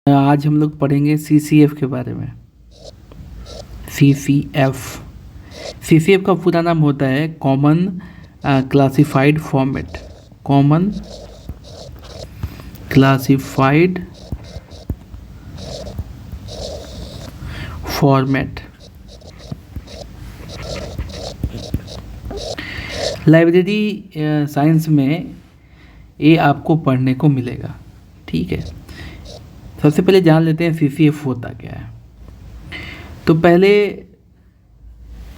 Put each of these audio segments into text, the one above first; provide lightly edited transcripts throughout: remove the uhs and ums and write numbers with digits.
आज हम लोग पढ़ेंगे CCF के बारे में। CCF CCF का पूरा नाम होता है common classified format. Common classified format. Library science में ये आपको पढ़ने को मिलेगा। ठीक है, सबसे पहले जान लेते हैं CCF होता क्या है। तो पहले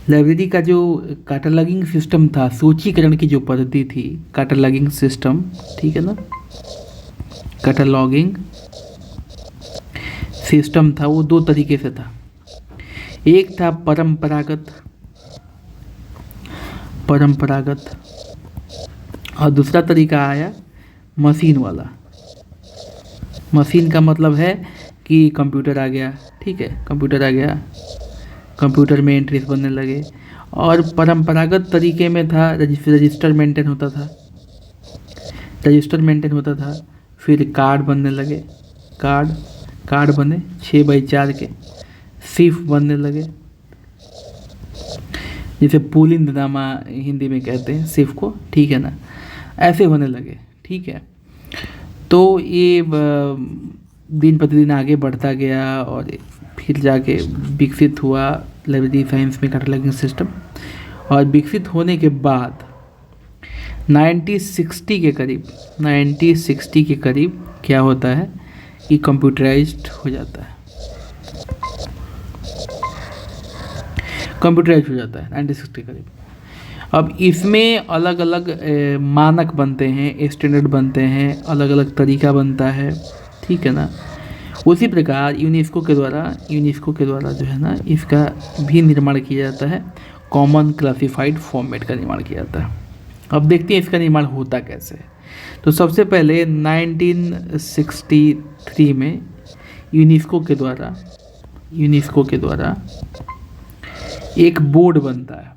लाइब्रेरी का जो कैटलॉगिंग सिस्टम था, सूचीकरण की जो पद्धति थी, कैटलॉगिंग सिस्टम, ठीक है ना, कैटलॉगिंग सिस्टम था, वो दो तरीके से था। एक था परंपरागत और दूसरा तरीका आया मशीन वाला। मशीन का मतलब है कि कंप्यूटर आ गया, ठीक है, कंप्यूटर आ गया, कंप्यूटर में एंट्रीज बनने लगे। और परंपरागत तरीके में था रजिस्टर मेंटेन होता था, फिर कार्ड बनने लगे, कार्ड बने 6x4 के, सिफ बनने लगे, जिसे पुलिंदनामा हिंदी में कहते हैं सिफ को, ठीक है ना, ऐसे होने लगे। ठीक है, तो ये दिन प्रतिदिन आगे बढ़ता गया और फिर जाके विकसित हुआ लाइब्रेरी साइंस में कैटलॉगिंग सिस्टम। और विकसित होने के बाद 1960 के करीब क्या होता है कि कंप्यूटराइज्ड हो जाता है। 1960 के करीब। अब इसमें अलग अलग मानक बनते हैं, स्टैंडर्ड बनते हैं, अलग अलग तरीका बनता है, ठीक है ना। उसी प्रकार यूनेस्को के द्वारा जो है ना, इसका भी निर्माण किया जाता है, कॉमन क्लासिफाइड फॉर्मेट का निर्माण किया जाता है। अब देखते हैं इसका निर्माण होता कैसे है। तो सबसे पहले 1963 में यूनेस्को के द्वारा एक बोर्ड बनता है।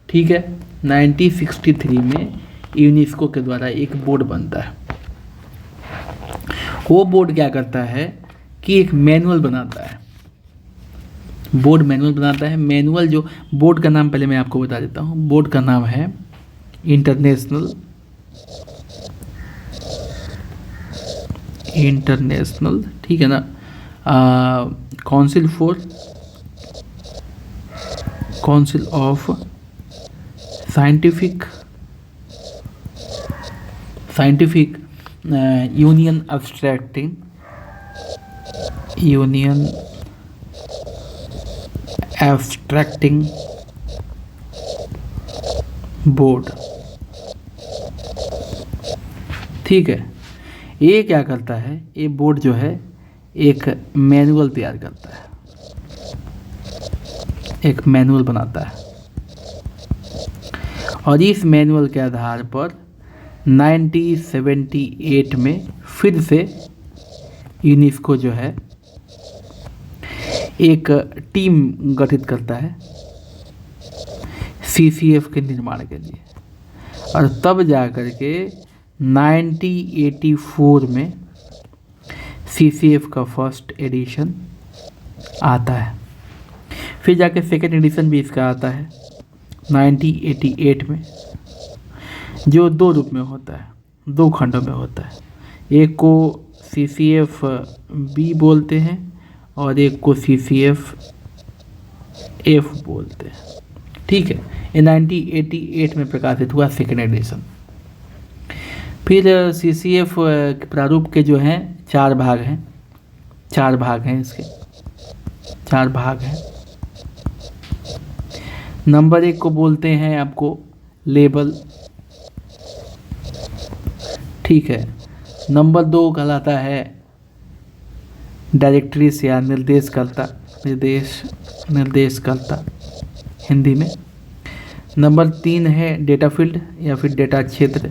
ठीक है, 1963 में यूनेस्को के द्वारा एक बोर्ड बनता है। वो बोर्ड क्या करता है कि एक मैनुअल बनाता है। मैनुअल जो बोर्ड का नाम पहले मैं आपको बता देता हूँ। बोर्ड का नाम है इंटरनेशनल, ठीक है ना, council of scientific union abstracting board. ठीक है, ये क्या करता है, ये बोर्ड जो है एक मैनुअल तैयार करता है, एक मैनुअल बनाता है। और इस मैनुअल के आधार पर 1978 में फिर से यूनेस्को जो है एक टीम गठित करता है CCF के निर्माण के लिए। और तब जाकर के 1984 में CCF का फर्स्ट एडिशन आता है। फिर जाके सेकेंड एडिशन भी इसका आता है 1988 में, जो दो रूप में होता है, दो खंडों में होता है। एक को CCF B बोलते हैं और एक को CCF F बोलते हैं। ठीक है, ये 1988 में प्रकाशित हुआ सेकेंड एडिशन। फिर CCF के प्रारूप के जो हैं चार भाग हैं इसके, चार भाग हैं। नंबर 1 को बोलते हैं आपको लेबल, ठीक है। नंबर 2 कहलाता है डायरेक्टरीज या निर्देश करता हिंदी में। नंबर 3 है डेटा फील्ड या फिर डेटा क्षेत्र।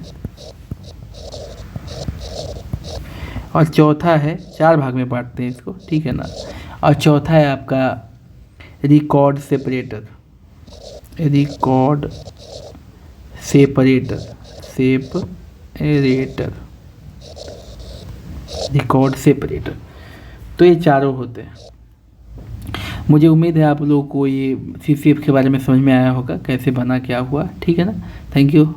और चौथा है, चार भाग में बांटते हैं इसको, ठीक है ना। और चौथा है आपका रिकॉर्ड सेपरेटर, तो ये चारों होते हैं। मुझे उम्मीद है आप लोगों को ये CCF के बारे में समझ में आया होगा, कैसे बना क्या हुआ, ठीक है ना। Thank you.